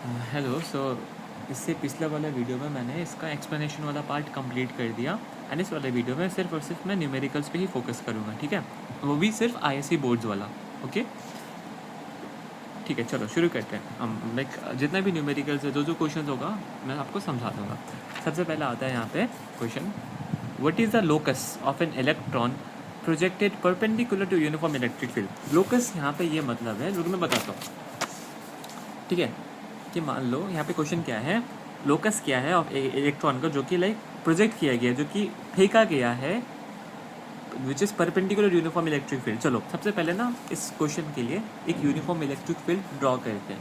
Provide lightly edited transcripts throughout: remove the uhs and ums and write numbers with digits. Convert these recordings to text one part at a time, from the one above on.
Hello. सो इससे पिछले वाले वीडियो में मैंने इसका एक्सप्लेनेशन वाला पार्ट कंप्लीट कर दिया एंड इस वाले वीडियो में सिर्फ और सिर्फ मैं न्यूमेरिकल्स पे ही फोकस करूँगा, ठीक है। वो भी सिर्फ आईएससी बोर्ड्स वाला। ओके ठीक है, चलो शुरू करते हैं हम। लाइक जितना भी न्यूमेरिकल्स है, जो क्वेश्चन होगा मैं आपको समझा दूँगा। सबसे पहला आता है यहाँ पे question, what is the locus of an electron projected perpendicular to uniform electric field. Locus यहाँ पे ये मतलब है, जो मैं बताता हूँ, ठीक है। कि मान लो यहाँ पे क्वेश्चन क्या है, लोकस क्या है ऑफ इलेक्ट्रॉन का, जो कि लाइक प्रोजेक्ट किया गया, जो कि फेंका गया है, which is perpendicular uniform electric field. चलो सबसे पहले ना इस क्वेश्चन के लिए एक यूनिफॉर्म इलेक्ट्रिक फील्ड ड्रॉ करते हैं,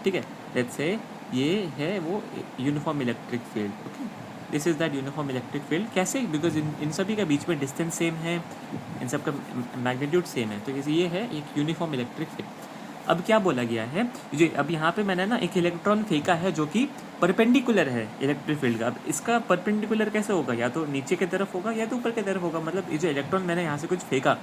ठीक है। लेट्स से ये है वो uniform electric field. Okay, this is that uniform electric field. कैसे? बिकॉज इन सभी का बीच में डिस्टेंस सेम है, इन सब का मैग्नीट्यूड सेम है, तो ये है एक यूनिफॉर्म इलेक्ट्रिक फील्ड। अब क्या बोला गया है, जो अब यहाँ पे मैंने ना एक इलेक्ट्रॉन फेंका है जो कि परपेंडिकुलर है इलेक्ट्रिक फील्ड का। अब इसका परपेंडिकुलर कैसे होगा, या तो नीचे की तरफ होगा या तो ऊपर की तरफ होगा। मतलब ये जो इलेक्ट्रॉन मैंने यहाँ से कुछ फेंका,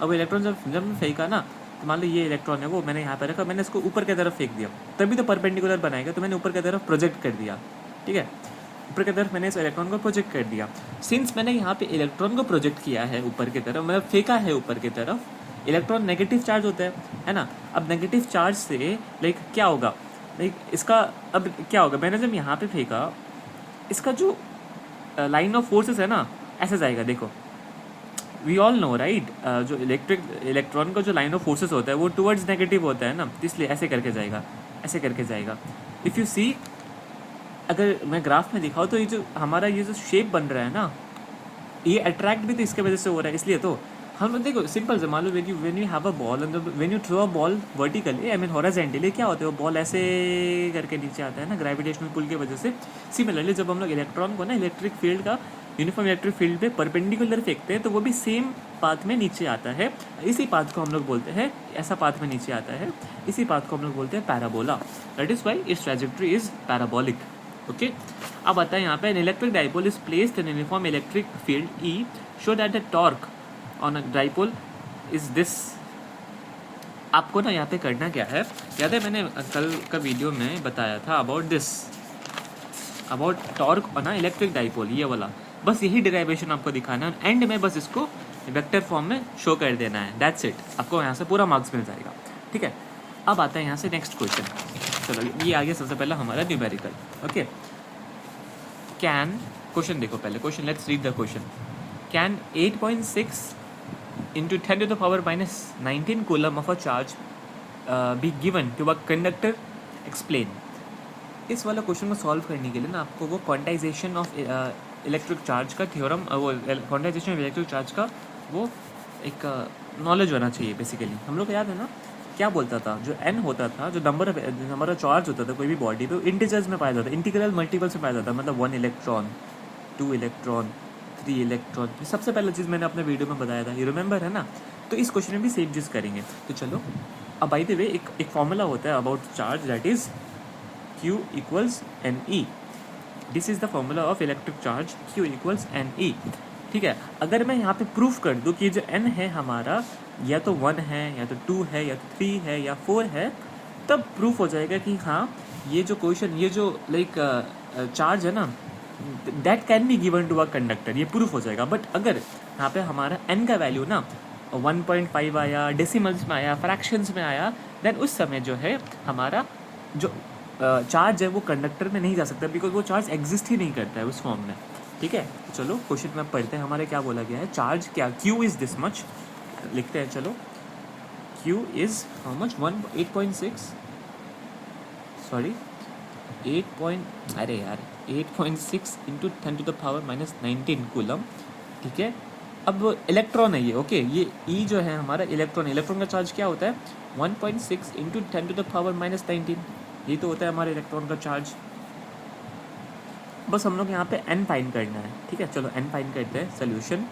अब इलेक्ट्रॉन जब फेंका ना, तो मान लो ये इलेक्ट्रॉन है वो मैंने यहाँ पे रखा, मैंने इसको ऊपर की तरफ फेंक दिया, तभी तो परपेंडिकुलर बनाएगा। तो मैंने ऊपर की तरफ प्रोजेक्ट कर दिया, ठीक है। ऊपर की तरफ मैंने इस इलेक्ट्रॉन को प्रोजेक्ट कर दिया। सिंस मैंने यहाँ पे इलेक्ट्रॉन को प्रोजेक्ट किया है ऊपर की तरफ, मतलब फेंका है ऊपर की तरफ, इलेक्ट्रॉन नेगेटिव चार्ज होता है ना। अब नेगेटिव चार्ज से लाइक क्या होगा, लाइक इसका अब क्या होगा, मैंने जब यहाँ पे फेंका, इसका जो लाइन ऑफ फोर्सेस है ना, ऐसे जाएगा। देखो, वी ऑल नो राइट, जो इलेक्ट्रॉन का जो लाइन ऑफ फोर्सेस होता है वो टुवर्ड्स नेगेटिव होता है ना, इसलिए ऐसे करके जाएगा, ऐसे करके जाएगा। इफ़ यू सी, अगर मैं ग्राफ में दिखाऊँ तो ये जो हमारा ये जो शेप बन रहा है ना, ये अट्रैक्ट भी तो इसके वजह से हो रहा है। इसलिए तो हम देखो सिंपल से मान लो, when you have a ball and when you throw a ball vertically, I mean horizontally, क्या होता है, वो बॉल ऐसे करके नीचे आता है ना, ग्रेविटेशनल पुल की वजह से। सिमिलरली जब हम लोग इलेक्ट्रॉन को ना इलेक्ट्रिक फील्ड का, यूनिफॉर्म इलेक्ट्रिक फील्ड पे परपेंडिकुलर फेंकते हैं, तो वो भी सेम पाथ में नीचे आता है। इसी पाथ को हम लोग बोलते हैं, ऐसा पाथ में नीचे आता है, इसी पाथ को हम लोग बोलते हैं parabola. That is why it's trajectory is parabolic. Okay, अब आता है यहाँ पे, N electric dipole is placed in uniform electric field E, show that the torque on a dipole is this. आपको ना यहाँ पे करना क्या है, याद है मैंने कल का वीडियो में बताया था about this, about torque on a electric dipole, ये वाला। बस यही डिराइवेशन आपको दिखाना है, एंड में बस इसको वेक्टर फॉर्म में शो कर देना है, दैट्स इट। आपको यहाँ से पूरा मार्क्स मिल जाएगा, ठीक है। अब आता है यहाँ से नेक्स्ट क्वेश्चन। चलो ये आ गया सबसे पहला हमारा न्यूमेरिकल। ओके, कैन, क्वेश्चन देखो पहले, question let's read the question. Can 8.6 into 10 to the power minus 19 coulomb of a charge be given to a conductor, explain। इस वाला क्वेश्चन को सॉल्व करने के लिए ना आपको वो क्वांटाइजेशन ऑफ इलेक्ट्रिक चार्ज का थ्योरम, वो क्वांटाइजेशन ऑफ इलेक्ट्रिक चार्ज का वो एक नॉलेज होना चाहिए। बेसिकली हम लोग को याद है ना, क्या बोलता था, जो n होता था, जो नंबर ऑफ चार्ज होता था कोई भी बॉडी पे, इंटीजर्स में पाया जाता था, इंटीग्रल मल्टीपल्स में पाया जाता था। मतलब 1 इलेक्ट्रॉन, 2 इलेक्ट्रॉन, 3 इलेक्ट्रॉन। सबसे पहला चीज़ मैंने अपने वीडियो में बताया था, ये रिमेंबर है ना। तो इस क्वेश्चन में भी सेम चीज़ करेंगे। तो चलो, अब बाय द वे एक फॉर्मूला होता है about charge, that is Q equals NE। This is the formula of electric charge, Q equals NE, ठीक है। अगर मैं यहाँ पे प्रूफ कर दूँ कि जो n है हमारा, या तो 1 है, या तो 2 है, या तो 3 है, या 4 है, तब प्रूफ हो जाएगा कि हाँ, ये जो क्वेश्चन, ये जो लाइक चार्ज है ना, that can be given to a conductor, ये प्रूफ हो जाएगा। बट अगर यहाँ पे हमारा n का वैल्यू ना 1.5 आया, डेसिमल्स में आया, फ्रैक्शंस में आया, देन उस समय जो है हमारा जो चार्ज है वो कंडक्टर में नहीं जा सकता, बिकॉज वो चार्ज एग्जिस्ट ही नहीं करता है उस फॉर्म में, ठीक है। चलो क्वेश्चन में पढ़ते हैं, हमारे क्या बोला गया है, चार्ज क्या, Q इज दिस मच, लिखते हैं। चलो, Q is how much, 8.6 sorry 8.6 into 10 to the power minus 19 coulomb, ठीक है। अब इलेक्ट्रॉन है ये, ओके, ये E जो है हमारा इलेक्ट्रॉन, इलेक्ट्रॉन का चार्ज क्या होता है, 1.6 into 10 to the power minus 19, ये तो होता है हमारे इलेक्ट्रॉन का चार्ज। बस हम लोग यहाँ पे n फाइंड करना है, ठीक है। चलो n फाइंड करते हैं। Solution,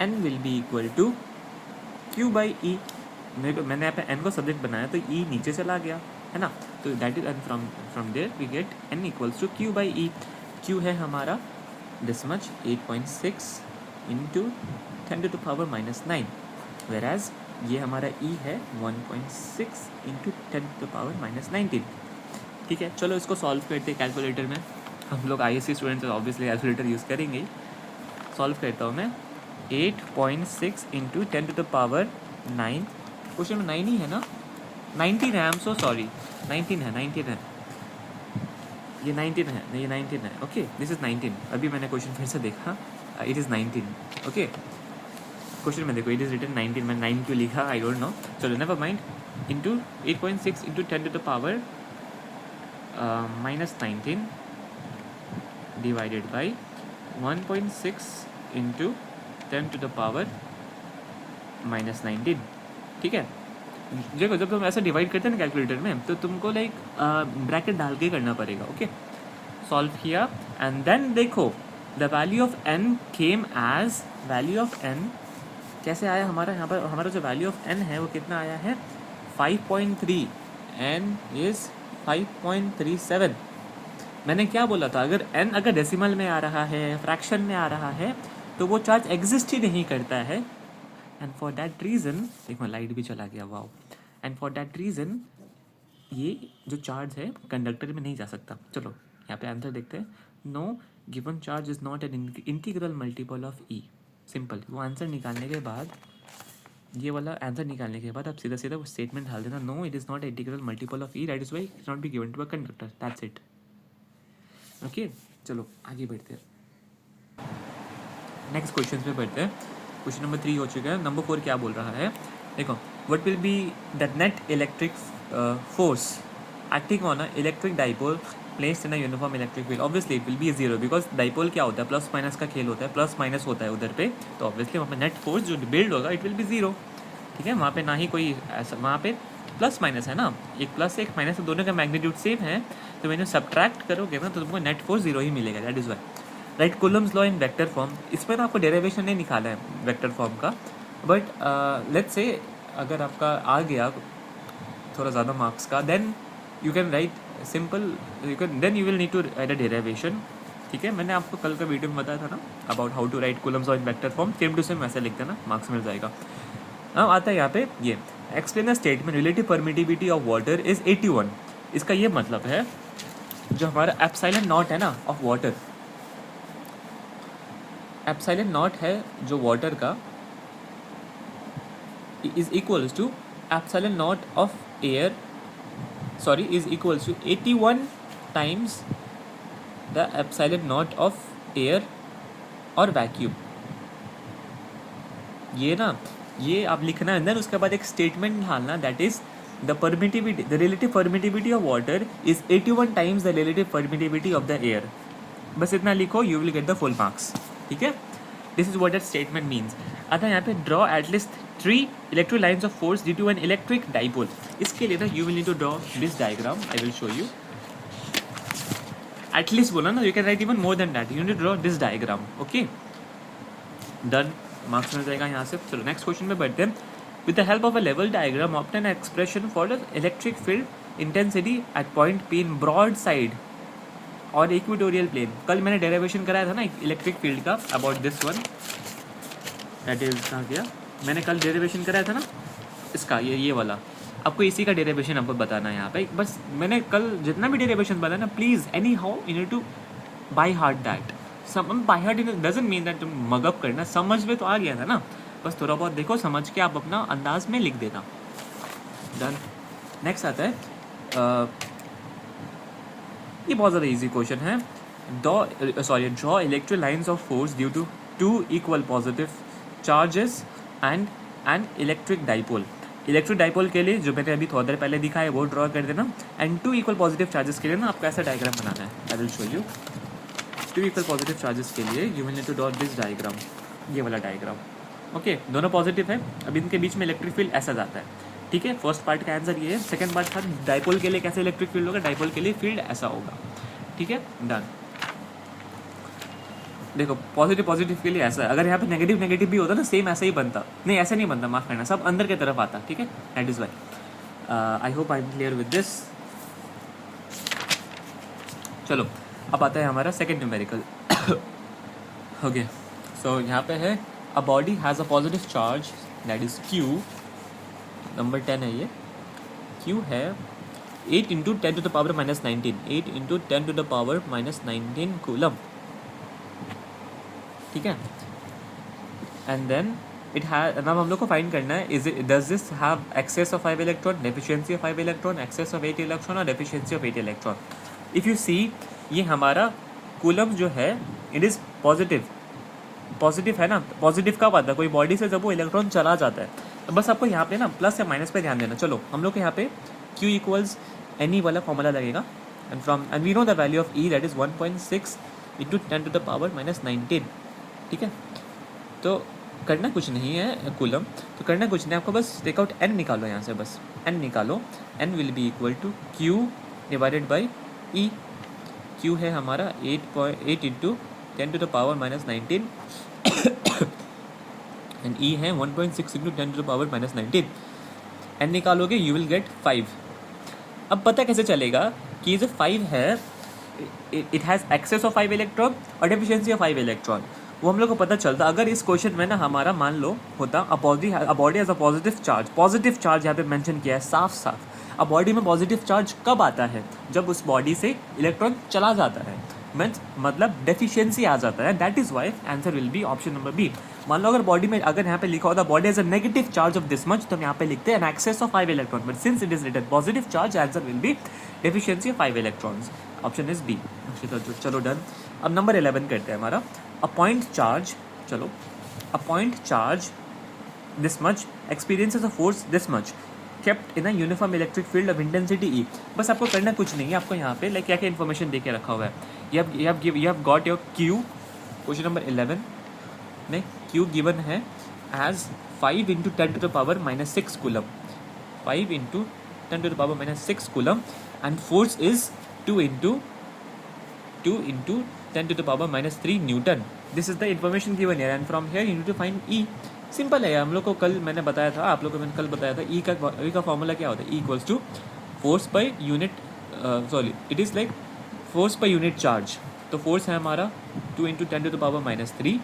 n will be equal to Q by E। मैंने यहाँ पे n को सब्जेक्ट बनाया तो E नीचे चला गया, है ना। तो that is, and from there we get n equals to Q by E। Q है हमारा this much, 8.6 into 10 to the power minus 9, whereas ये हमारा ई है 1.6 इंटू 10⁻⁻19। ठीक है, चलो इसको सॉल्व करते हैं कैलकुलेटर में। हम लोग ISC स्टूडेंट्स तो ऑब्वियसली कैलकुलेटर यूज़ करेंगे। सॉल्व करता हूँ मैं। 8.6 इंटू 10⁻9, क्वेश्चन में 9 ही है ना, 19 है, आई एम सो सॉरी, 19 है, 19 है, ये 19 है, नहीं ये 19 है, ओके दिस इज़ 19। अभी मैंने क्वेश्चन फिर से देखा, इट इज़ 19, ओके क्वेश्चन में देखो इट इज़ रिटन 19, मैंने 9 क्यों लिखा आई डोंट नो, चलो never mind. Into 8.6 into 10⁻⁻19 divided by 1.6 into 10⁻⁻19। ठीक है, देखो जब तुम ऐसा डिवाइड करते हैं ना कैलकुलेटर में, तो तुमको लाइक ब्रैकेट डाल के करना पड़ेगा। ओके, सॉल्व किया एंड देन देखो the value of n came as, value of n कैसे आया हमारा, यहाँ पर हमारा जो वैल्यू ऑफ n है वो कितना आया है 5.3, n इज़ 5.37। मैंने क्या बोला था, अगर n अगर डेसिमल में आ रहा है, फ्रैक्शन में आ रहा है, तो वो चार्ज एग्जिस्ट ही नहीं करता है। एंड फॉर दैट रीज़न, देखो लाइट भी चला गया, wow. And for that reason ये जो चार्ज है कंडक्टर में नहीं जा सकता। चलो यहाँ पे आंसर देखते हैं। No given charge is not an integral multiple of E. Simple, वो आंसर निकालने के बाद, ये वाला आंसर निकालने के बाद आप सीधा सीधा वो स्टेटमेंट डाल देना, no it is not integral multiple of e, that is why it not be given to a conductor, that's it. Okay, चलो आगे बढ़ते हैं, नेक्स्ट क्वेश्चन पे बढ़ते हैं। क्वेश्चन नंबर 3 हो चुका है। नंबर 4 क्या बोल रहा है, देखो what will be the net electric force acting on a electric dipole placed in a uniform electric field. Obviously it will be 0 because dipole क्या होता है, प्लस माइनस का खेल होता है, प्लस माइनस होता है उधर पे, तो ऑब्वियसली वहाँ पे नेट फोर्स जो बिल्ड होगा इट विल बी 0। ठीक है, वहाँ पे ना ही कोई ऐसा, वहाँ पे प्लस माइनस है ना, एक प्लस एक माइनस, दोनों का मैग्नीट्यूड सेम है, तो मैंने सब्ट्रैक्ट करोगे ना तो तुमको नेट फोर्स 0 ही मिलेगा, that is why. Right Coulomb's law in vector form, इसमें तो आपको डेरिवेशन नहीं निकाला है वेक्टर फॉर्म का, बट लेट्स से अगर आपका आ गया थोड़ा ज़्यादा मार्क्स का, then you can write simple, you can then you will need to write a derivation. ठीक है, मैंने आपको कल का वीडियो में बताया था ना about how to write Coulomb's law in vector form, same to same वैसे लिख देना, मार्क्स मिल जाएगा। अब आता है यहाँ पे ये explain the statement relative permittivity of water is 81। इसका ये मतलब है जो हमारा एप्सिलॉन नॉट है ना ऑफ वाटर, एप्सिलॉन नॉट है जो वाटर का is equals to epsilon naught of air, sorry is equals to 81 times the epsilon naught of air और वैक्यूम। ये ना, ये आप लिखना है, देन उसके बाद एक स्टेटमेंट डालना, that is the permittivity, the relative permittivity of water is 81 times the relative permittivity of the air. बस इतना लिखो, you will get the full marks. ठीक है, this is what that statement means. आता है यहाँ पे draw at least 3 electric lines of force due to an electric dipole. इसके लिए ना you will need to draw this diagram, I will show you. At least बोला ना, you can write even more than that, you need to draw this diagram. Okay done, marks मिल जाएगा यहाँ से। चलो नेक्स्ट क्वेश्चन में बढ़ते हैं। With the help of a लेवल diagram obtain expression for the electric field intensity at point P in broad side और इक्वेटोरियल प्लेन। कल मैंने डेरिवेशन कराया था ना इलेक्ट्रिक फील्ड का about this one, that is कहाँ गया, मैंने कल डेरिवेशन कराया था ना इसका, ये वाला। आपको इसी का डेरिवेशन आपको बताना है यहाँ पे, बस मैंने कल जितना भी डेरिवेशन बताया ना, please any how you need two by heart that. By heart doesn't mean that तुम मगअप करना, समझ में तो आ गया था ना, बस थोड़ा बहुत देखो, समझ के आप अपना अंदाज में लिख देना। डन, नेक्स्ट आता है ये बहुत ज़्यादा इजी क्वेश्चन है। Draw electric lines of force due to 2 equal positive charges and an electric dipole. Electric dipole के लिए जो मैंने अभी थोड़ा देर पहले दिखा है वो ड्रॉ कर देना, एंड 2 इक्वल पॉजिटिव चार्जेस के लिए ना आपको ऐसा डायग्राम बनाना है, I will show you. 2 equal positive charges के लिए you will need to draw this diagram, ये वाला डायग्राम। ओके, दोनों पॉजिटिव है, अब इनके बीच में इलेक्ट्रिक फील्ड ऐसा जाता है। ठीक है, फर्स्ट पार्ट का आंसर ये है। सेकंड पार्ट था डाइपोल के लिए कैसे इलेक्ट्रिक फील्ड होगा, डाइपोल के लिए फील्ड ऐसा होगा। ठीक है, डन। देखो पॉजिटिव पॉजिटिव के लिए ऐसा है, अगर यहाँ पे नेगेटिव नेगेटिव भी होता ना सेम ऐसा ही बनता, नहीं ऐसा नहीं बनता, माफ करना, सब अंदर की तरफ आता। ठीक है, that is why. I hope I am clear with this. चलो अब आता है हमारा सेकेंड न्यूमेरिकल। ओके, सो यहाँ पे है a body has a positive charge that is Q number 10 है ये, Q है 8 into 10 to the power minus 19, 8 into 10 to the power minus 19 coulomb, ठीक है। एंड देन इट हैव, अब हम लोग को फाइंड करना है, is it does this have excess of 5 electron, deficiency of 5 electron, excess of 8 electron और deficiency of 8 electron. If you see, ये हमारा कूलम जो है इट इज़ पॉजिटिव, पॉजिटिव है ना। पॉजिटिव कब आता है, कोई बॉडी से जब वो इलेक्ट्रॉन चला जाता है। तो बस आपको यहाँ पे ना प्लस या माइनस पे ध्यान देना। चलो हम लोग को यहाँ पे Q इक्वल्स NE वाला फॉर्मूला लगेगा, and we know the value of E that is 1.6 into 10 to the power minus 19, ठीक है। तो करना कुछ नहीं है कूलम, तो करना कुछ नहीं, आपको बस टेक आउट n निकालो यहाँ से, बस n निकालो, n will be equal to Q divided by E। Q है हमारा 8 into 10 to the power minus 19 and E है 1.6 into 10 to the power minus 19। n निकालोगे यू विल गेट 5। अब पता कैसे चलेगा कि ये जो 5 है it has excess of 5 electron और डेफिशिएंसी ऑफ 5 इलेक्ट्रॉन, वो हम लोग को पता चलता अगर इस क्वेश्चन में ना हमारा मान लो होता अ body has a positive charge. Positive charge यहाँ पे मेंशन किया है साफ साफ। अब बॉडी में पॉजिटिव चार्ज कब आता है, जब उस बॉडी से इलेक्ट्रॉन चला जाता है, मीन्स मतलब डेफिशिएंसी आ जाता है। That is why answer will be option number B. मान लो अगर बॉडी में अगर यहाँ पे लिखा होता body has a negative charge of this much, तो हम यहाँ पे लिखते हैं an excess of 5 electron, but since it is written positive charge, answer will be deficiency of 5 electrons. Option is B. चलो डन। अब नंबर 11 करते हैं हमारा अ पॉइंट चार्ज। चलो a point charge this much experiences a force this much kept in a uniform electric field of intensity E। बस आपको करना कुछ नहीं है, आपको यहाँ पे लाइक क्या क्या इन्फॉर्मेशन दे के रखा हुआ है। You have got your Q, question number 11 में Q गिवन है as 5 into 10 to the power minus 6 coulomb, 5 into 10 to the power minus 6 coulomb, and force is 2 into 10 to the power minus 3 newton. This is the information given here, and from here you need to find E। Simple है, हम लोग को कल मैंने बताया था, आप लोग को मैंने कल बताया था E का फॉर्मूला क्या होता है। E equals to force by unit, sorry it is like force by unit charge. तो फोर्स है हमारा 2 into 10 to the power minus 3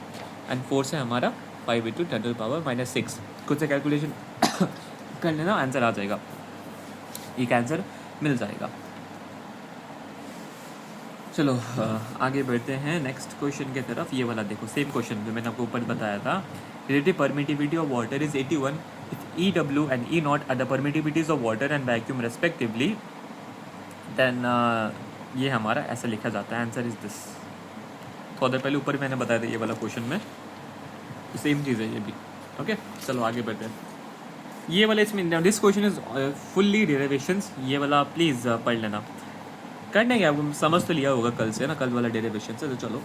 and force है हमारा 5 into 10 to the power minus 6। खुद से कैलकुलेशन कर लेना, आंसर आ जाएगा, E का आंसर मिल जाएगा। चलो आगे बढ़ते हैं नेक्स्ट क्वेश्चन की तरफ। ये वाला देखो, सेम क्वेश्चन जो मैंने आपको ऊपर बताया था। Relative permittivity of water is 81 if EW and E0 are the permittivities of water and vacuum respectively, then ये हमारा ऐसा लिखा जाता है। Answer is this. थोड़ा पहले ऊपर मैंने बताया था ये वाला क्वेश्चन में, सेम चीज़ है ये भी। ओके चलो आगे बढ़ते हैं। ये वाला इसमें this question is fully derivations, ये वाला प्लीज़ पढ़ लेना। करने क्या, आपको समझ तो लिया होगा कल से ना, कल वाला डेरिवेशन से। तो चलो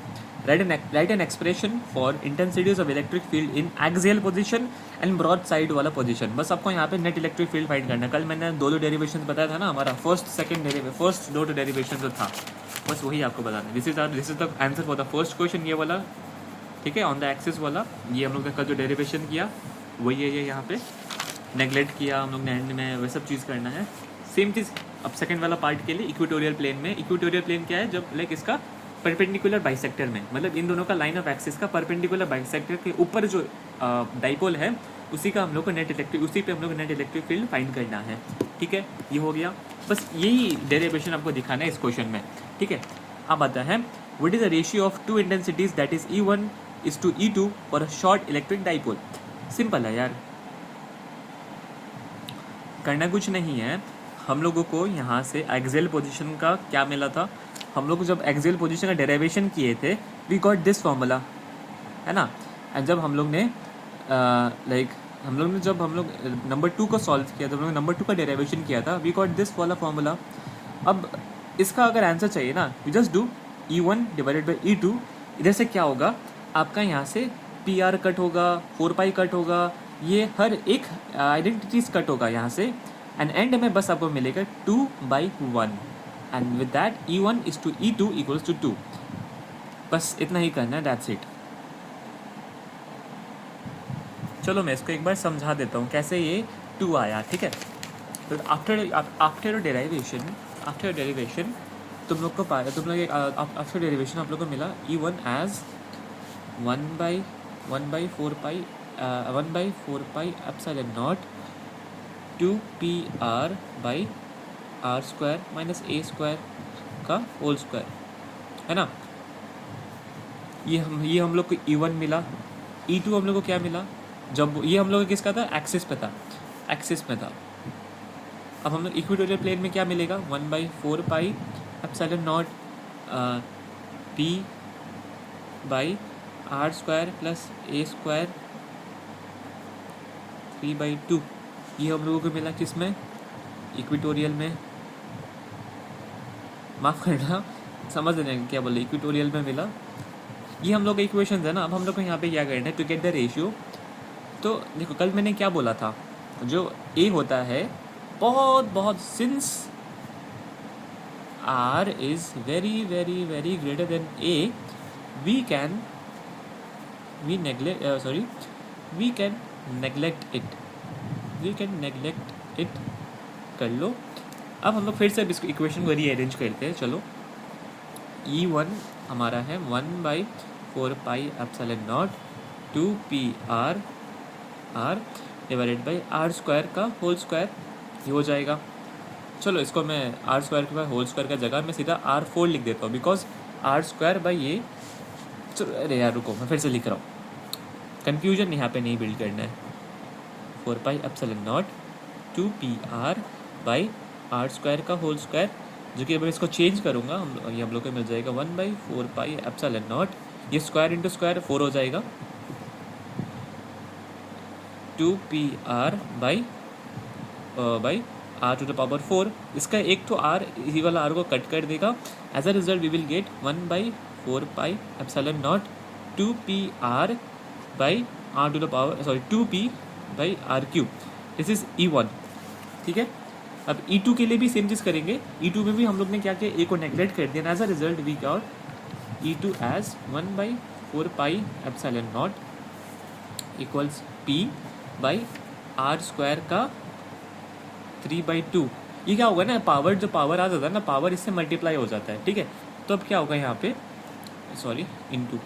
write an expression for intensities of electric field in axial position and broadside वाला पोजीशन। बस आपको यहाँ पे नेट इलेक्ट्रिक फील्ड फाइंड करना है। कल मैंने दो डेरिवेशन बताया था ना, हमारा फर्स्ट दो डेरिवेशन जो था, बस वही आपको बताना है। This is the answer for the first question, ये वाला, ठीक है, ऑन द एक्सिस वाला। ये हम लोग ने कल जो डेरिवेशन किया वही है, ये यहाँ पे नेगलेक्ट किया हम लोग ने एंड में, वह सब चीज़ करना है। सेम चीज़ अब सेकंड वाला पार्ट के लिए इक्वेटोरियल प्लेन में। इक्वेटोरियल प्लेन क्या है, जब लाइक इसका परपेंडिकुलर बाइसेक्टर में, मतलब इन दोनों का लाइन ऑफ एक्सिस का परपेंडिकुलर बाइसेक्टर के ऊपर जो डाइपोल है, उसी का हम लोग को उसी पे हम लोग को नेट इलेक्ट्रिक फील्ड फाइंड करना है। ठीक है, ये हो गया। बस यही डेरिवेशन आपको दिखाना है इस क्वेश्चन में। ठीक है, अब आता है what is the ratio of two intensities that is E1 is to E2 for a short electric dipole. Simple है यार, करना कुछ नहीं है। हम लोगों को यहाँ से एक्सियल पोजीशन का क्या मिला था, हम लोग जब एक्सियल पोजीशन का डेरिवेशन किए थे, वी गॉट दिस फॉर्मूला, है ना। एंड जब हम लोग ने जब हम लोग नंबर 2 को सॉल्व किया, जब हम लोग नंबर 2 का डेरिवेशन किया था, वी गॉट दिस वाला फॉर्मूला। अब इसका अगर आंसर चाहिए ना, you just do E1 divided by E2। इधर से क्या होगा, आपका यहाँ से PR कट होगा, 4π कट होगा, ये हर एक आइडेंटिटीज कट होगा यहाँ से, एंड एंड में बस आपको मिलेगा 2/1 and with that E1 is to E2 equals to 2। बस इतना ही करना है, दैट्स इट। चलो मैं इसको एक बार समझा देता हूँ कैसे ये 2 आया। ठीक है, तो आफ्टर डेरिवेशन तुम लोग को आफ्टर डेरिवेशन आप लोग को मिला E1 as 1/4π epsilon nought 2pr by R square minus A square का होल स्क्वायर, है ना। ये हम लोग को E1 मिला, E2 हम लोग को क्या मिला, जब ये हम लोग को किसका था, एक्सिस पे था, एक्सिस में था। अब हम लोग इक्वेटोरियल प्लेन में क्या मिलेगा, 1/4 pi epsilon nought P by R square plus A square 3/2। ये हम लोगों को मिला किसमें, इक्वेटोरियल में, माफ़ करना समझ लेना क्या बोले, इक्वेटोरियल में मिला। ये हम लोग का इक्वेशन है ना। अब हम लोग को यहाँ पे क्या करना है, टू गेट द रेशियो। तो देखो कल मैंने क्या बोला था, जो ए होता है बहुत बहुत, since R is very very very greater than A, we can neglect it कर लो। अब हम लोग फिर से इसको इक्वेशन को रीअरेंज करते हैं। चलो, E1 हमारा है 1/4 pi epsilon nought 2pr divided by R square का होल स्क्वायर, ये हो जाएगा। चलो इसको मैं आर स्क्वायर के होल स्क्वायर का जगह मैं सीधा R4 लिख देता हूँ, बिकॉज आर स्क्वायर बाई ये, चलो अरे यार रुको, मैं फिर से लिख रहा हूँ, कन्फ्यूजन यहाँ पे नहीं बिल्ड करना है। 4 pi epsilon nought 2pr by R square का होल स्क्वायर, जो कि अब मैं इसको चेंज करूँगा, हम लोग को मिल जाएगा 1/4 पाई एप्सिलॉन नॉट, ये स्क्वायर इंटू स्क्वायर 4 हो जाएगा, 2pr by R to the power 4। इसका एक तो आर, इसी वाला आर को कट कर देगा। As a result we will get 1/4 pi epsilon nought 2pr by R to the power 2p by R cube. This is E1, ठीक है। अब E2 के लिए भी सेम चीज़ करेंगे। E2 में भी हम लोग ने क्या किया, ए को नेग्लेक्ट कर दिया। As a result we got E2 as 1/4 pi epsilon nought equals p by R square का 3/2। ये क्या होगा ना, पावर जो पावर आ जाता है ना, पावर इससे मल्टीप्लाई हो जाता है, ठीक है। तो अब क्या होगा यहाँ पे, सॉरी इनटू,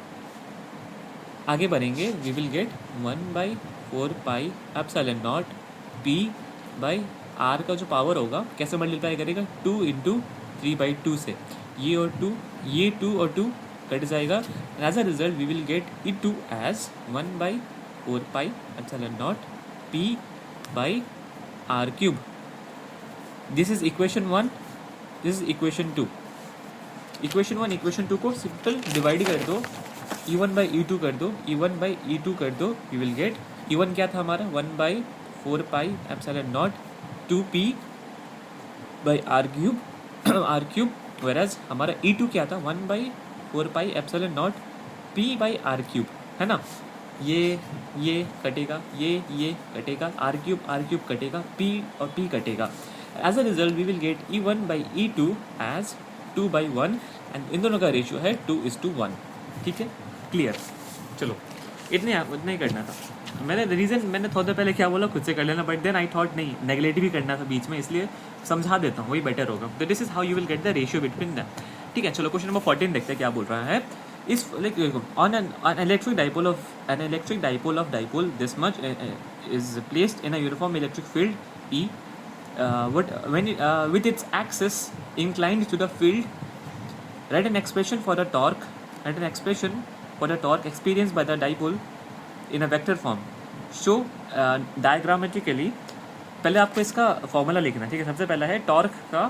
आगे बढ़ेंगे, we will get 1/4 pi epsilon nought p by R का जो पावर होगा कैसे मल्टीप्लाई करेगा, 2 इंटू 3/2 से, ये और 2, ये 2 और 2 कट जाएगा। As a result we will get E2 as 1/4 pi epsilon nought p by R cube. This is equation 1, this is equation 2। Equation 1 equation 2 को सिंपल डिवाइड कर दो, E1 बाई E2 कर दो, E1 बाई E2 कर दो, you will get E1 क्या था हमारा, 1/4 pi epsilon nought 2p by R cube, whereas हमारा E2 क्या था, 1/4 pi epsilon nought p by R cube, है ना। ये कटेगा, ये कटेगा, आर क्यूब कटेगा, p और p कटेगा। As a result we will get E1 by E2 as 2/1, and इन दोनों का रेशियो है 2:1, ठीक है, क्लियर। चलो इतने ही करना था। मैंने थोड़ा पहले क्या बोला, खुद से कर लेना, बट देन आई थॉट नहीं, नेगलेक्ट भी करना था बीच में, इसलिए समझा देता हूँ, वही बेटर होगा। तो this is how you will get the ratio between them, ठीक है। चलो क्वेश्चन नंबर 14 देखते हैं क्या बोल रहा है। इस on an electric dipole of dipole this much is placed in a uniform electric field E, with its axis inclined to the field, write an expression for the torque experienced by the dipole in a vector form. Show diagrammatically, पहले आपको इसका formula लिखना है, ठीक है। सबसे पहला है टॉर्क का,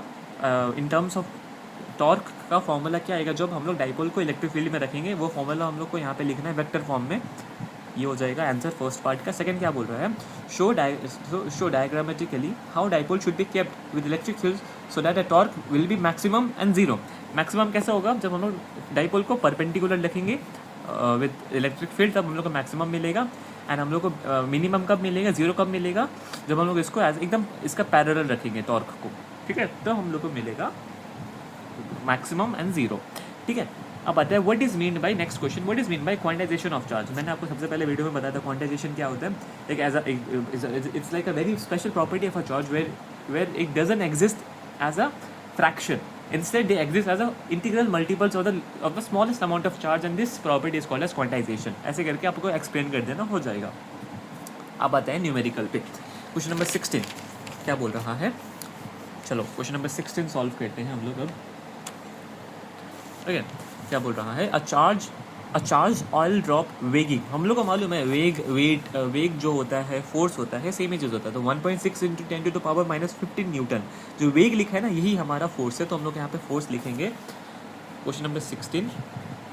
इन टर्म्स ऑफ टॉर्क का फॉर्मूला क्या आएगा, जब हम लोग डाइपोल को इलेक्ट्रिक फील्ड में रखेंगे, वो फॉर्मूला हम लोग को यहाँ पे लिखना है वेक्टर फॉर्म में। ये हो जाएगा आंसर फर्स्ट पार्ट का। सेकंड क्या बोल रहा है, show diagrammatically how dipole should be kept with electric field so that the torque will be maximum and zero. Maximum कैसा होगा, जब हम लोग डाइपोल को परपेंडिकुलर रखेंगे विद इलेक्ट्रिक फील्ड, तब हम लोग को मैक्सिमम मिलेगा। एंड हम लोग को मिनिमम कब मिलेगा, जीरो कब मिलेगा, जब हम लोग इसको एज एकदम इसका पैरेलल रखेंगे टॉर्क को, ठीक है, तो हम लोग को मिलेगा मैक्सिमम एंड जीरो, ठीक है। अब आता है what is mean by, next question, what is mean by quantization of charge. मैंने आपको सबसे पहले वीडियो में बताया था क्वांटाइजेशन क्या होता है। Like as it's like a very special property of a charge where it doesn't exist as a fraction, instead they exist as a integral multiples of the smallest amount of charge, and this property is called as quantization। ऐसे करके आपको explain कर देना हो जाएगा। अब आता है न्यूमेरिकल पे, क्वेश्चन नंबर 16। क्या बोल रहा है, चलो क्वेश्चन नंबर 16 सॉल्व करते हैं हम लोग अब। ओके, क्या बोल रहा है, a charge oil drop weighing, हम लोग को मालूम है वेग जो होता है फोर्स होता है, सेम ही चीज़ होता है। तो 1.6 इंटू 10⁻⁻15 न्यूटन, जो वेग लिखा है ना यही हमारा फोर्स है, तो हम लोग यहाँ पे फोर्स लिखेंगे। क्वेश्चन नंबर 16,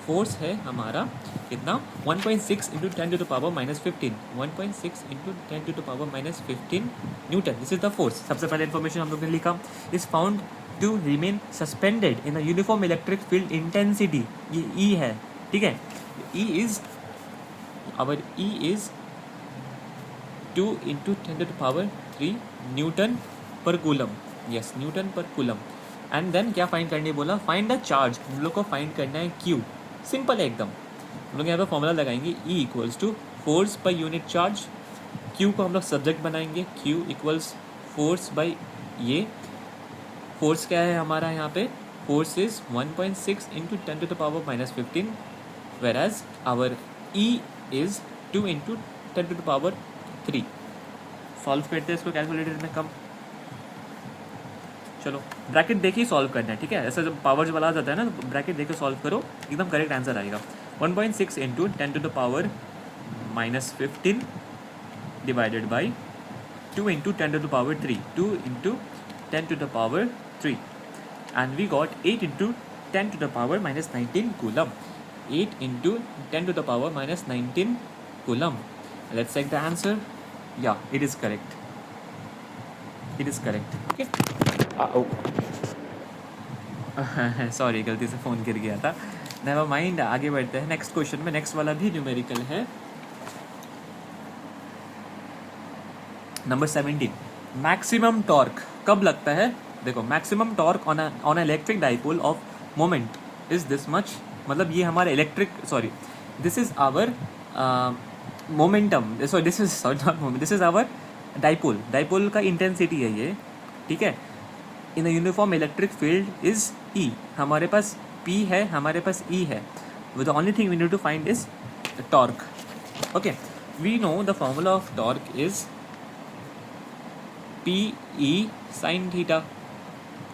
फोर्स है हमारा कितना, 1.6 into 10⁻⁻15, 1.6 into 10⁻⁻15 newton, this is the force. सबसे पहले इन्फॉर्मेशन हम लोग ने लिखा, is found to remain suspended in a uniform electric field intensity, ये ई है, ठीक है। E is our E is 2 into 10⁻³ newton per coulomb, yes newton per coulomb. And then क्या फाइंड करने बोला, फाइंड द चार्ज, हम लोग को फाइंड करना है क्यू, सिंपल है एकदम। हम लोग यहाँ पे फॉर्मूला लगाएंगे, E equals to force per unit charge, Q को हम लोग सब्जेक्ट बनाएंगे, क्यू इक्वल्स फोर्स बाई ये, फोर्स क्या है हमारा यहाँ पे, force is 1.6 into 10⁻⁻15, whereas our E is 2 into 10⁻3। Solve करते हैं इसको कैलकुलेटर में कम, चलो ब्रैकेट देके ही सॉल्व करना है, ठीक है। ऐसा जब पावर्स वाला आ जाता है ना, तो ब्रैकेट देके सॉल्व करो, एकदम करेक्ट आंसर आएगा। 1.6 into 10⁻⁻15 divided by 2 into 10⁻3, 2 into 10⁻3, and we got 8 into 10⁻⁻19 coulomb, 8 into 10⁻⁻19 coulomb. Let's check the answer, yeah it is correct, it is correct, okay. Sorry गलती से फ़ोन गिर गया था, नेवर माइंड। आगे बढ़ते हैं नेक्स्ट क्वेश्चन में, नेक्स्ट वाला भी न्यूमेरिकल है। नंबर 17, मैक्सिमम टॉर्क कब लगता है, देखो maximum torque on electric dipole of moment is this much, मतलब ये हमारा electric, sorry this is our momentum, sorry this is not moment, this is our dipole, dipole का इंटेंसिटी है ये, ठीक है। In a uniform electric field is E, हमारे पास P है, हमारे पास E है, the only thing we need to find is torque, okay. We know the formula of torque is PE sine theta,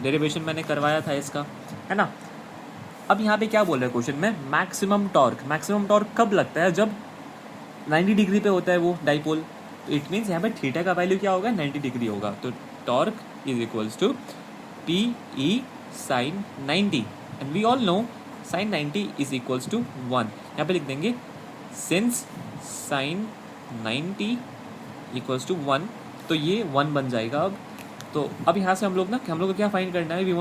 derivation मैंने करवाया था इसका, है ना। अब यहाँ पे क्या बोल रहे हैं क्वेश्चन में, मैक्सिमम टॉर्क, मैक्सिमम टॉर्क कब लगता है, जब 90 डिग्री पे होता है वो डाइपोल, तो इट मीन्स यहाँ पे थीटा का वैल्यू क्या होगा, 90 डिग्री होगा, तो torque is equals to PE sin 90, and we all know sin 90 is equals to 1, यहाँ पे लिख देंगे सिंस sin 90 इक्वल्स टू 1, तो ये 1 बन जाएगा अब। तो अब यहाँ से हम लोग को क्या फाइंड करना है, we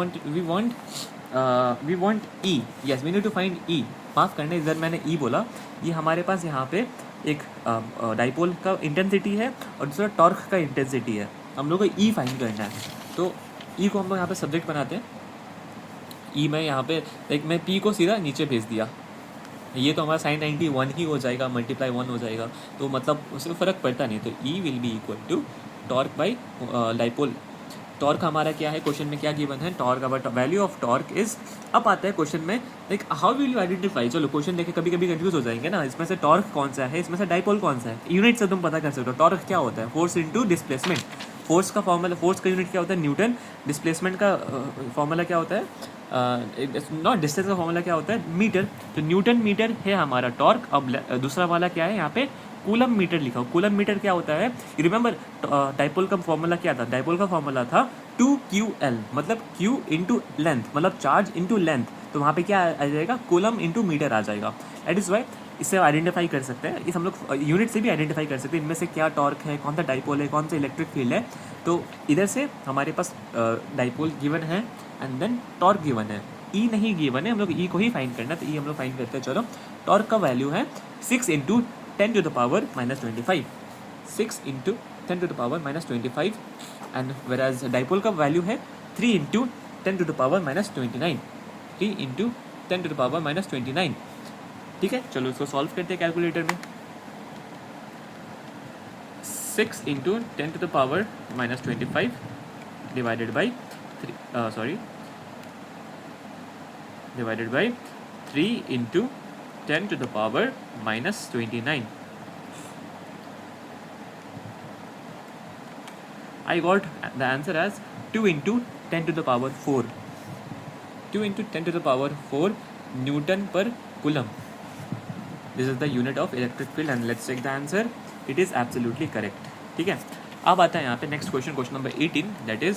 want E, yes we need to find E, माफ़ करना इधर मैंने E बोला, ये हमारे पास यहाँ पे एक डाइपोल का इंटेंसिटी है और दूसरा टॉर्क का इंटेंसिटी है, हम लोग को E फाइंड करना है। तो E को हम लोग यहाँ पे सब्जेक्ट बनाते हैं, E में यहाँ पे लाइक मैं P को सीधा नीचे भेज दिया, ये तो हमारा sin 90 1 ही हो जाएगा, मल्टीप्लाई 1 हो जाएगा, तो मतलब उससे फ़र्क पड़ता नहीं, तो E will be equal to torque by dipole. Torque हमारा क्या है, क्वेश्चन में क्या गिवन है, torque, our value of torque is, अब आता है क्वेश्चन में like how will you identify, चलो क्वेश्चन देखे कभी कभी कंफ्यूज हो जाएंगे ना, इसमें से टॉर्क कौन सा है, इसमें से डाइपोल कौन सा है, यूनिट से तुम पता कर सकते हो। टॉर्क क्या होता है, फोर्स इंटू डिस्प्लेसमेंट, फोर्स का फॉर्मूला, फोर्स का यूनिट क्या होता है न्यूटन, डिस्प्लेसमेंट का फॉर्मूला क्या होता है, नॉट डिस्टेंस का फॉर्मूला क्या होता है मीटर, तो न्यूटन मीटर है हमारा टॉर्क। अब दूसरा वाला क्या है यहाँ पे, कूलम मीटर लिखा हो, कूलम मीटर क्या होता है, रिमेंबर डाइपोल का फॉर्मूला क्या था, डाइपोल का फॉर्मूला था 2QL, मतलब Q इंटू लेंथ, मतलब चार्ज इंटू लेंथ, तो वहाँ पे क्या आ जाएगा, कूलम इंटू मीटर आ जाएगा। दैट इज़ वाई इससे आइडेंटिफाई कर सकते हैं, इस हम लोग यूनिट से भी आइडेंटिफाई कर सकते हैं इनमें से क्या टॉर्क है, कौन सा डाइपोल है, कौन सा इलेक्ट्रिक फील्ड है। तो इधर से हमारे पास डाइपोल गिवन है एंड देन टॉर्क गिवन है, E नहीं गिवन है, हम लोग E को ही फाइंड करना है, तो E हम लोग फाइंड करते हैं। चलो टॉर्क का वैल्यू है 6 इंटू 10⁻⁻25, 6 इंटू 10⁻⁻25, एंड वेराज डाइपोल का वैल्यू है 3 इंटू 10⁻⁻29, 3 इंटू 10⁻⁻29, ठीक है। चलो इसको सॉल्व करते हैं कैलकुलेटर में, 6 into 10⁻⁻25 divided by 3 into 10⁻⁻29, I got the answer as 2 into 10 to the power 4. 2 into 10 to the power 4 Newton per Coulomb. This is the unit of electric field and let's check the answer. It is absolutely correct. ठीक है, अब आता है यहाँ पे next question, question number 18, that is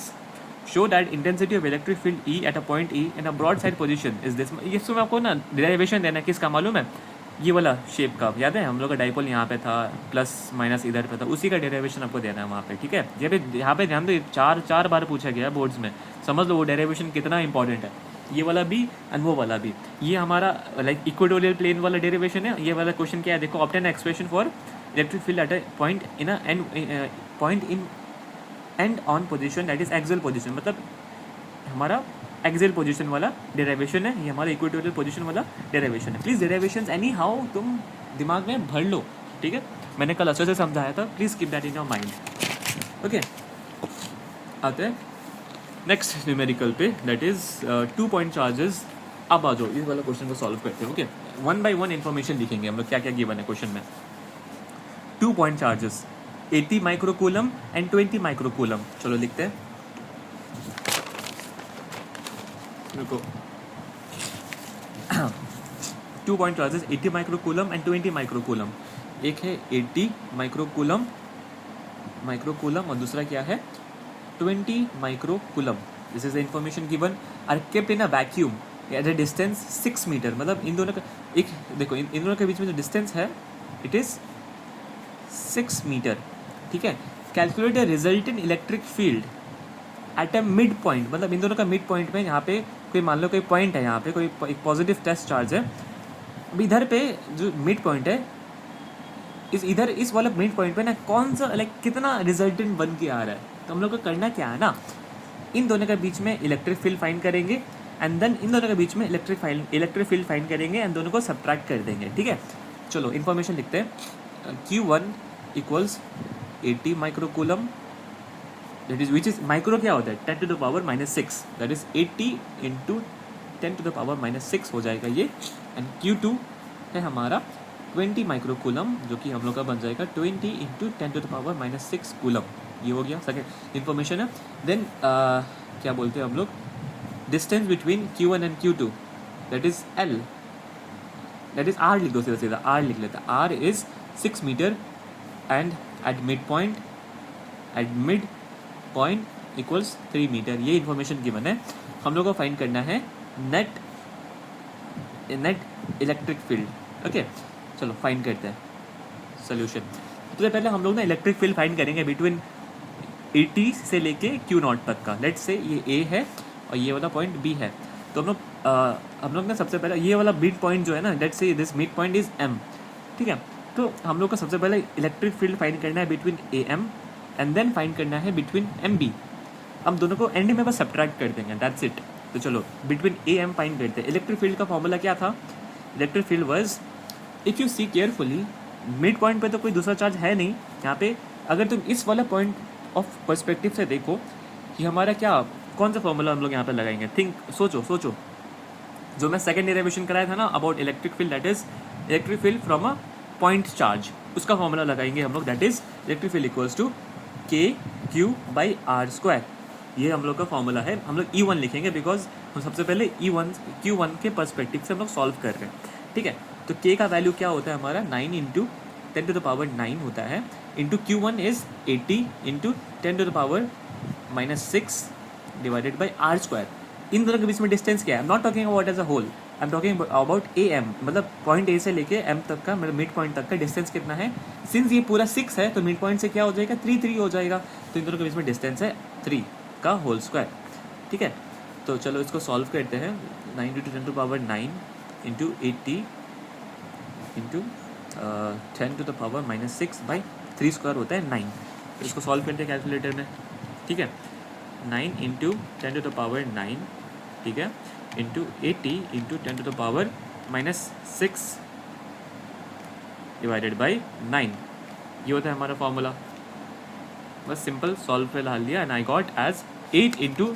show that intensity of electric field E at a point E in a broadside position is this. ये इसमें आपको ना डेरिवेशन देना है, किसका मालूम है? ये वाला शेप का, याद है हम लोग का डाइपोल यहाँ पे था, प्लस माइनस इधर पे था, उसी का डेरिवेशन आपको देना है वहाँ पे. ठीक है, यहाँ पे ध्यान दो, चार बार पूछा गया बोर्ड्स में, समझ लो वो डेरिवेशन कितना इंपॉर्टेंट है. ये वाला भी एंड वो वाला भी, ये हमारा लाइक इक्वेटोरियल प्लेन वाला डेरिवेशन है. ये वाला क्वेश्चन क्या है देखो, obtain expression for electric field at a point in and on position that is axial position, मतलब हमारा एक्सियल पोजीशन वाला डेरिवेशन है, ये हमारा इक्वेटोरियल पोजीशन वाला डेरिवेशन है. प्लीज डेरिवेशंस एनी हाउ तुम दिमाग में भर लो. ठीक है, मैंने कल अच्छे से समझाया था, please keep that in your mind. Okay, आते हैं नेक्स्ट न्यूमेरिकल पे, दैट इज 2 पॉइंट चार्जेस. अब आ जाओ इस वाला क्वेश्चन को सॉल्व करते हैं. ओके, 1 by 1 इन्फॉर्मेशन लिखेंगे हम लोग, क्या क्या गिवन है क्वेश्चन में. 2 point charges 80 microcoulomb and 20 microcoulomb. चलो लिखते हैं, रुको. 2 point charges 80 microcoulomb and 20 microcoulomb. एक है 80 माइक्रोकूलम और दूसरा क्या है 20 microcoulomb. This is the information given. Are kept in a vacuum at a distance 6 metre. मतलब इन दोनों का एक देखो, इन दोनों के बीच में जो डिस्टेंस है इट इज 6 मीटर. ठीक है, calculate the resultant electric field at a mid point. मतलब इन दोनों का मिड पॉइंट में, यहाँ पे कोई मान लो कोई पॉइंट है, यहाँ पे कोई एक पॉजिटिव टेस्ट चार्ज है. अब इधर पे जो मिड पॉइंट है, इस वाला मिड पॉइंट पे ना कौन सा लाइक कितना रिजल्टेंट बन के आ रहा है. तो हम लोग को करना क्या है ना, इन दोनों के बीच में इलेक्ट्रिक फील्ड फाइंड करेंगे एंड देन इन दोनों के बीच में इलेक्ट्रिक फील्ड फाइंड करेंगे एंड दोनों को सब्ट्रैक्ट कर देंगे. ठीक है, चलो इन्फॉर्मेशन लिखते हैं. Q1 equals 80 microcoulomb, that is which is micro क्या होता है 10 to the power -6, that is 80 into 10 to the power -6 हो जाएगा ये. एंड Q2 है हमारा 20 माइक्रोकूलम, जो कि हम लोग का बन जाएगा 20 into 10 to the power -6 coulomb. ये हो गया सेकेंड इन्फॉर्मेशन है. देन क्या बोलते हैं हम लोग, distance between Q1 and Q2 that is L, that is R लिख दो, सीधा सीधा R लिख लेता. R is 6 metre and at midpoint equals 3 metre. ये इन्फॉर्मेशन गिवन है. हम लोग को फाइंड करना है नेट इलेक्ट्रिक फील्ड. ओके, चलो फाइंड करते हैं सोल्यूशन. तो पहले हम लोग ना इलेक्ट्रिक फील्ड फाइंड करेंगे बिटवीन 80 से लेके Q0 तक का. लेट्स से ये A है और ये वाला पॉइंट B है. तो हम लोग ना सबसे पहले ये वाला मिड पॉइंट जो है ना, let's say this mid point is M. ठीक है, तो हम लोग को सबसे पहले इलेक्ट्रिक फील्ड फाइंड करना है between AM and then find करना है बिटवीन MB. हम दोनों को एंड में बस सब्ट्रैक्ट कर देंगे, दैट्स इट. तो चलो बिटवीन AM फाइंड करते हैं. इलेक्ट्रिक फील्ड का फॉर्मूला क्या था, electric field was, if you see carefully, mid point पे तो कोई दूसरा चार्ज है नहीं यहाँ पे. अगर तुम इस वाला पॉइंट ऑफ पर्सपेक्टिव से देखो कि हमारा क्या, कौन सा फॉर्मूला हम लोग यहाँ पे लगाएंगे. सोचो जो मैं सेकंड डेरिवेशन कराया था ना about electric field, that is electric field from a point charge, उसका फॉर्मूला लगाएंगे हम लोग, that is electric field equals to KQ/R². ये हम लोग का फॉर्मूला है. हम लोग E1 लिखेंगे बिकॉज हम सबसे पहले Q1 के पर्सपेक्टिव से हम लोग सॉल्व कर रहे हैं. ठीक है, तो K का वैल्यू क्या होता है हमारा 9 इंटू 10 to the power 9 होता है, into Q1 is 80 into 10 to the power -6 divided by R². इन दोनों के बीच में डिस्टेंस क्या है, I am not talking about as a whole, I am talking about AM, मतलब पॉइंट A से लेके M तक का, मतलब मिड पॉइंट तक का डिस्टेंस कितना है. सिंस ये पूरा 6 है तो मिड पॉइंट से क्या हो जाएगा 3 हो जाएगा. तो इन दोनों के बीच में डिस्टेंस है 3 का होल स्क्वायर. ठीक है, तो चलो इसको सॉल्व करते हैं. 9 into 10 to the power 9 into 80 into 10 to the power -6 by 3 square होता है 9. तो इसको सॉल्व करते हैं कैलकुलेटर में. ठीक है, 9 इंटू 10 to the power 9, ठीक है, into 80 into 10 to the power -6 divided by 9. ये होता है हमारा फॉर्मूला. बस सिंपल सॉल्व पे डाल दिया and I got as 8 into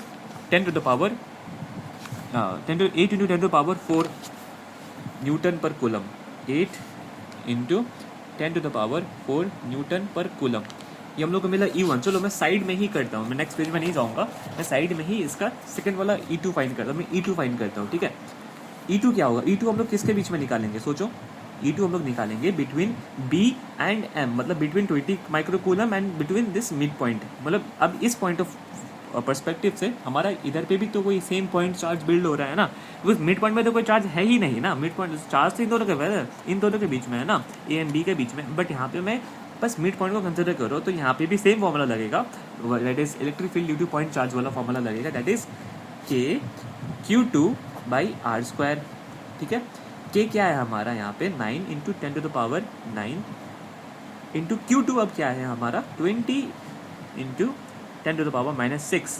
10 to the power 8 into 10 to the power 4 newton per coulomb. 8 into 10 to the power 4 newton per coulomb. ये हम लोग को मिला E1। चलो मैं साइड में ही करता हूँ, मैं नेक्स्ट पेज में नहीं जाऊँगा, मैं साइड में ही इसका सेकंड वाला E2 फाइंड करता हूँ। मैं E2 फाइंड करता हूँ, ठीक है। E2 क्या होगा? E2 हम लोग किसके बीच में निकालेंगे, सोचो। E2 हम लोग निकालेंगे बिटवीन B एंड M, मतलब between 20 microcoulomb and between this mid point. मतलब अब इस पॉइंट ऑफ पर्सपेक्टिव से हमारा इधर पे भी तो कोई सेम पॉइंट चार्ज बिल्ड हो रहा है ना, बिकॉज मिड पॉइंट में तो कोई चार्ज है ही नहीं ना। मिड पॉइंट चार्ज तो इन दोनों के बीच में है ना, A एंड B के बीच में। बट यहाँ पे मैं बस मिड पॉइंट को कंसिडर करो तो यहाँ पे भी सेम फॉर्मूला लगेगा, that is electric field due two point charge वाला फॉर्मूला लगेगा, दैट इज KQ2/R²। ठीक है, K क्या है हमारा यहाँ पे 9 इंटू 10⁻9 इंटू Q2 अब क्या है हमारा 20 into 10⁻⁻6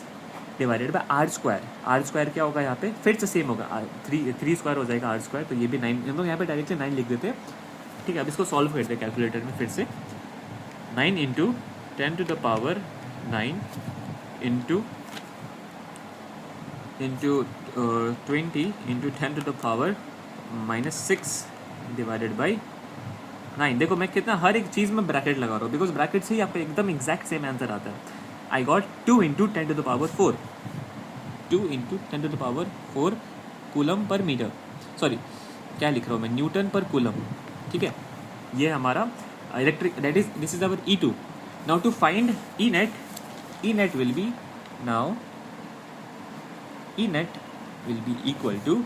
divided by R²। R² क्या होगा यहाँ पे, फिर से सेम होगा, 3 स्क्वायर हो जाएगा R², तो ये भी 9, हम लोग यहाँ पे डायरेक्टली 9 लिख देते हैं। ठीक है, अब इसको सॉल्व करते हैं कैलकुलेटर में फिर से। 9 into 10⁻9 into 20 into 10⁻6 divided by 9। देखो मैं कितना हर एक चीज़ में ब्रैकेट लगा रहा हूँ, बिकॉज ब्रैकेट से ही आपको एकदम एग्जैक्ट सेम आंसर आता है। I got 2 into 10⁻4, 2 into 10⁻4 coulomb per metre, sorry क्या लिख रहा हूँ मैं, न्यूटन पर कूलम। ठीक है, ये हमारा electric, that is this is our E2। Now to find E net will be, now E net will be equal to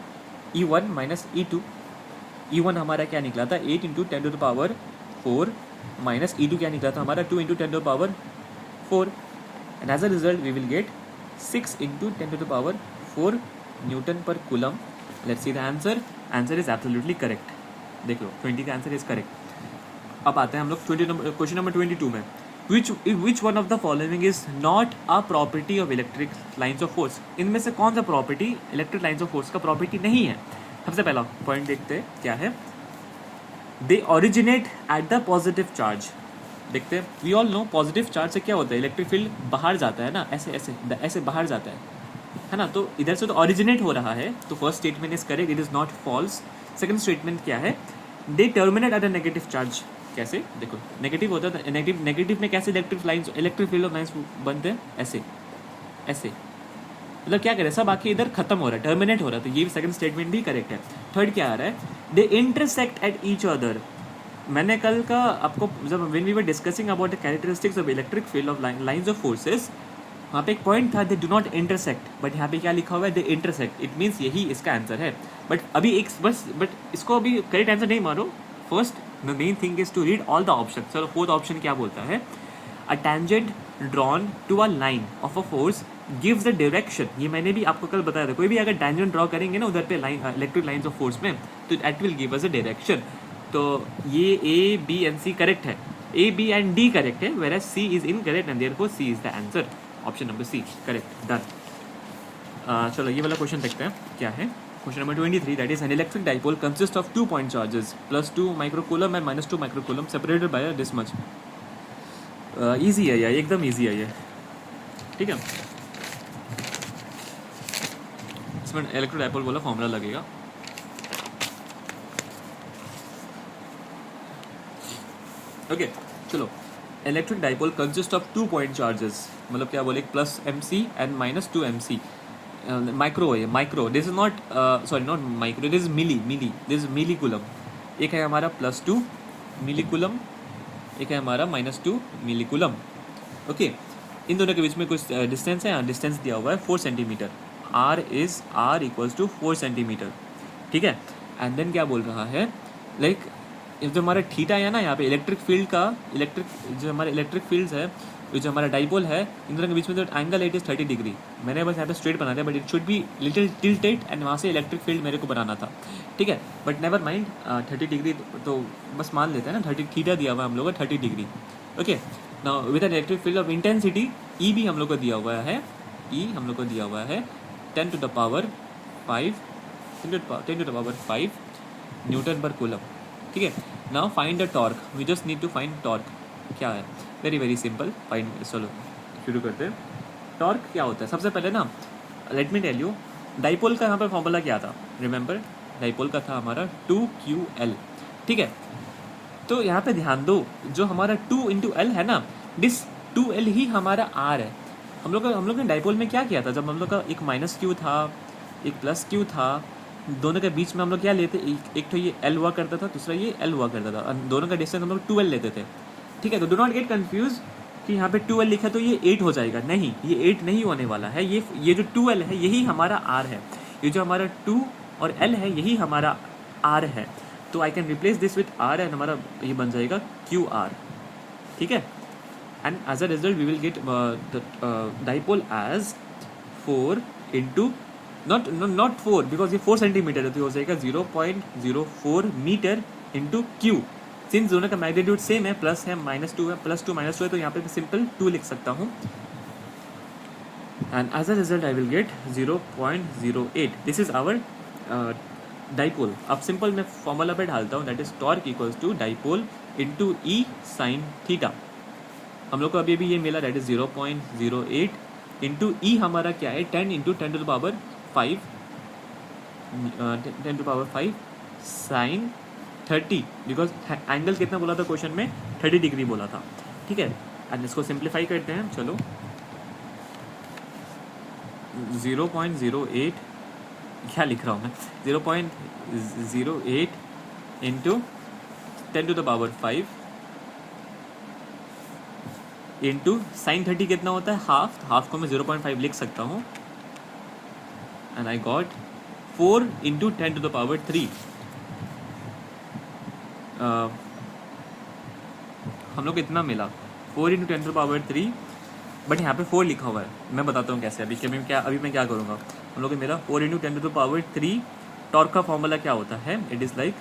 E1 minus E2। E1 हमारा क्या निकला था 8 इंटू 10⁻4 माइनस E2 क्या निकला था हमारा 2 into 10⁻4, and as a result we will get 6 into 10⁻4 newton per coulomb. Let's see the answer, answer is absolutely correct. देख लो 20 का आंसर इज करेक्ट। अब आते हैं हम लोग क्वेश्चन नंबर 22 में। Which one of the following is not a property of electric lines of force? इनमें से कौन सा property electric lines of force का प्रॉपर्टी नहीं है? सबसे पहला पॉइंट देखते हैं क्या है, they originate at the positive charge. देखते हैं, we all know positive charge से क्या होता है, इलेक्ट्रिक फील्ड बाहर जाता है ना, ऐसे ऐसे ऐसे बाहर जाता है ना, तो इधर से तो ओरिजिनेट हो रहा है, तो first statement is correct, it is not false. Second statement क्या है, they terminate at a negative charge. कैसे, देखो नेगेटिव होता है, नेगेटिव में कैसे इलेक्ट्रिक फील्ड ऑफ लाइंस बनते हैं, ऐसे ऐसे, मतलब क्या करें, सब आके इधर खत्म हो रहा है, टर्मिनेट हो रहा है, तो ये सेकंड स्टेटमेंट भी करेक्ट है। थर्ड क्या आ रहा है, they intersect at each other. मैंने कल का आपको जब when we were discussing about the characteristics of electric field of lines of forces, वहाँ पे एक पॉइंट था they do not intersect, but यहाँ पे क्या लिखा हुआ है, दे इंटरसेक्ट, इट मीन्स यही इसका आंसर है। बट अभी एक बट इसको अभी करेक्ट आंसर नहीं मारो, first the main thing is to read all the option. चलो फोर्थ ऑप्शन क्या बोलता है, a tangent drawn to a line of a force gives the direction. ये मैंने भी आपको कल बताया था, कोई भी अगर टेंजेंट ड्रॉ करेंगे ना उधर पे line electric lines of force में, तो that will give us a direction. तो ये A, B and C correct है, A, B and D correct है, where C is incorrect and therefore C is the answer. Option number C correct, done. चलो ये वाला question देखते हैं क्या है। Question number 23, that is an electric dipole consist of 2 point charges +2 microcoulomb and -2 microcoulomb separated by this much. Easy है यार, एकदम इजी है ये, ठीक है। इसमें इलेक्ट्रिक डाइपोल वाला फॉर्मूला लगेगा। ओके चलो, electric dipole consist of 2 point charges, मतलब क्या बोले, +MC एंड -2 MC। माइक्रो है, micro, this is not sorry not micro, this is milli, this is milli coulomb. एक है हमारा +2 मिली कूलम, एक है हमारा -2 मिली कूलम। ओके, इन दोनों के बीच में कुछ डिस्टेंस है, डिस्टेंस दिया हुआ है 4 centimetre, R equals to 4 centimetre, ठीक है। एंड देन क्या बोल रहा है, लाइक जो हमारा थीटा है ना, यहाँ पे इलेक्ट्रिक फील्ड का जो हमारे इलेक्ट्रिक फील्ड्स है, जो हमारा डाइपोल है, इन दोनों के बीच में जो एंगल है इट इज 30 डिग्री। मैंने बस यहाँ पे स्ट्रेट बना दिया, but it should be little tilted and वहाँ से इलेक्ट्रिक फील्ड मेरे को बनाना था, ठीक है। बट नेवर माइंड, 30 डिग्री तो बस मान लेते हैं ना, 30 थीटा दिया हुआ है हम लोग को 30 degree. Okay, now with an electric field of intensity E भी हम लोग को दिया हुआ है, E हम लोग को दिया हुआ है 10 to the power 5 newton per coulomb, ठीक है। Now find the torque, we just need to find torque. क्या है, वेरी सिंपल, फाइंड, चलो शुरू करते हैं। टॉर्क क्या होता है, सबसे पहले ना let me tell you, dipole का यहाँ पर फॉर्मूला क्या था, रिमेंबर डाइपोल का था हमारा 2QL, ठीक है। तो यहाँ पे ध्यान दो, जो हमारा 2 into L है ना, दिस 2L ही हमारा R है। हम लोग ने डाइपोल में क्या किया था, जब हम लोग का एक माइनस क्यू था एक प्लस क्यू था, दोनों के बीच में हम लोग क्या लेते, एक तो ये L हुआ करता था, दूसरा ये L हुआ करता था, दोनों का डिस्टेंस हम लोग 2L लेते थे, ठीक है। तो डो नॉट गेट कंफ्यूज कि यहाँ पे 2L लिखा तो ये 8 हो जाएगा, नहीं, ये 8 नहीं होने वाला है। ये जो 2L है यही हमारा R है, ये जो हमारा 2 और L है यही हमारा R है। तो I can replace this with R and हमारा ये बन जाएगा QR, ठीक है। And as a result we will get the dipole as 4 into not 4 because ये 4 सेंटीमीटर है, तो हो जाएगा 0.04 मीटर इंटू क्यू। सिंस दोनों का मैग्नीट्यूड सेम है, प्लस है -2 है, +2 है, तो यहाँ पे सिंपल 2 लिख सकता हूँ। And as a result I will get 0.08। This is our dipole. अब सिंपल मैं फॉर्मूला पे डालता हूँ, that is torque equals to dipole into E sine theta. हम लोग को अभी भी ये मिला, दैट इज 0.08 इंटू ई हमारा क्या है 10 into 10 to the power 5 10 to power 5 sine 30, because angle कितना बोला था क्वेश्चन में, 30 डिग्री बोला था, ठीक है। एंड इसको सिंप्लीफाई करते हैं, चलो 0.08 क्या लिख रहा हूँ मैं, 0.08 into 10 to the power 5 into sine 30 कितना होता है, हाफ को मैं 0.5 लिख सकता हूँ। And I got 4 into 10 to the power 3। हम लोग इतना मिला 4 into 10 to the power 3, but यहाँ पे 4 लिखा हुआ है, मैं बताता हूँ कैसे। अभी मैं क्या करूँगा, हम लोग मेरा 4 into 10 to the power 3। Torque का फॉर्मूला क्या होता है, it is like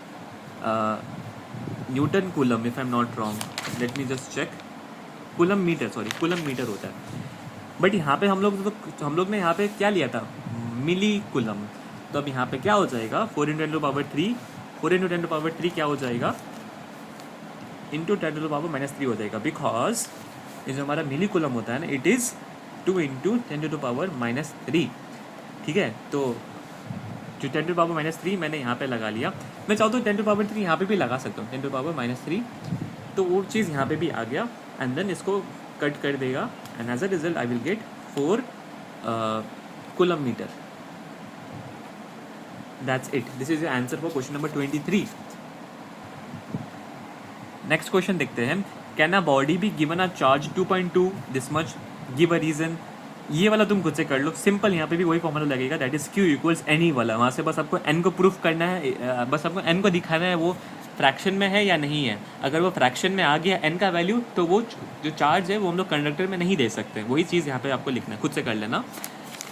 newton coulomb, if I am not wrong, let me just check, coulomb metre होता है। बट यहाँ पे हम लोग ने यहाँ पे क्या लिया था, मिली कूलम। तो अब यहाँ पे क्या हो जाएगा, 4 into 10 to power 3, 4 into 10 to power 3 क्या हो जाएगा, इंटू 10 टू पावर -3 हो जाएगा, बिकॉज ये जो हमारा मिली कूलम होता है ना, it is 2 into 10 to power -3, ठीक है। तो जो 10 टू पावर -3 मैंने यहाँ पे लगा लिया, मैं चाहता हूँ 10 टू पावर 3 यहाँ पे भी लगा सकता हूँ, 10 टू पावर -3, तो वो चीज़ यहाँ पे भी आ गया। एंड देन इसको कट कर देगा, and as a result I will get 4 coulomb metre. That's it, this is the answer for question number 23। Next question देखते हैं, can a body be given a charge 2.2 this much, give a reason. ये वाला तुम खुद से कर लो, simple, यहाँ पे भी वही फॉर्मूला लगेगा, that is Q equals any वाला। वहाँ से बस आपको n को प्रूफ करना है, बस आपको n को दिखाना है वो फ्रैक्शन में है या नहीं है। अगर वो फ्रैक्शन में आ गया n का वैल्यू, तो वो जो चार्ज है वो हम लोग कंडक्टर में नहीं दे सकते, वही चीज़ यहाँ पे आपको लिखना है, खुद से कर लेना।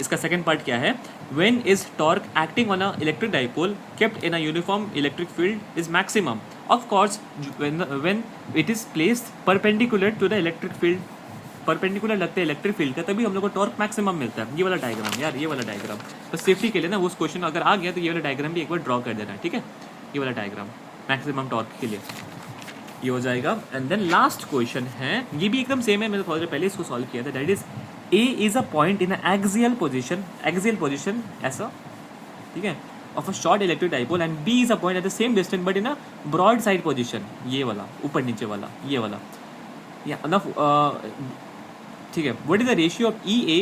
इसका सेकंड पार्ट क्या है, when is torque acting on a electric dipole kept in a uniform electric field is maximum. Of course when it is placed perpendicular to the electric field, perpendicular लगते हैं इलेक्ट्रिक फील्ड का, तभी हम लोग को torque maximum मिलता है। ये वाला डायग्राम यार, ये वाला डायग्राम, तो सेफ्टी के लिए ना, उस क्वेश्चन अगर आ गया तो ये वाला डायग्राम भी एक बार ड्रॉ कर देना है, ठीक है। ये वाला डायग्राम मैक्सिमम टॉर्क के लिए ये हो जाएगा। एंड देन लास्ट क्वेश्चन है, ये भी एकदम सेम है, मैंने थोड़ा देर पहले इसको सॉल्व किया था, that is A is a point in axial position ऐसा, ठीक है, of a short electric dipole, and B is a point at the same distance but in a broadside position, ये वाला ऊपर नीचे वाला, ये वाला, ठीक है। What is the ratio of EA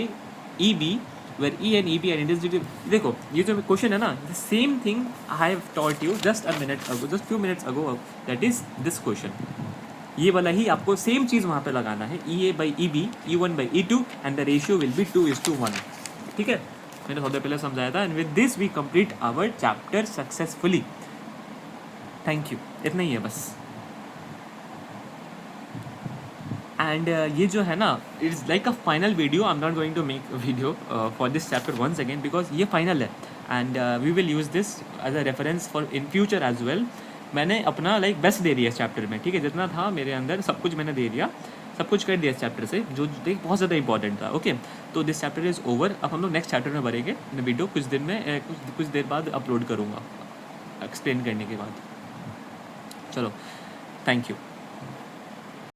EB where E and EB and intensity। देखो ये जो क्वेश्चन है ना, the same thing I have taught you just few minutes ago, that is this question। ये वाला ही आपको सेम चीज़ वहाँ पे लगाना है, EA by EB, E1 by E2 and the ratio will be 2:1, ठीक है। मैंने थोड़ा पहले समझाया था। And with this we complete our chapter successfully. Thank you, इतना ही है बस। एंड ये जो है ना, it is like a final video. I am not going to make video for this chapter once again, because ये फाइनल है and we will use this as a reference for in future as well. मैंने अपना like best दे दिया इस chapter में, ठीक है, जितना था मेरे अंदर सब कुछ मैंने दे दिया, सब कुछ कर दिया इस चैप्टर से, जो देख बहुत ज़्यादा इंपॉर्टेंट था। ओके, तो दिस चैप्टर इज़ ओवर। अब हम लोग नेक्स्ट चैप्टर में बढ़ेंगे। मैं वीडियो कुछ दिन में कुछ देर बाद अपलोड करूँगा एक्सप्लेन करने के बाद। चलो, थैंक यू।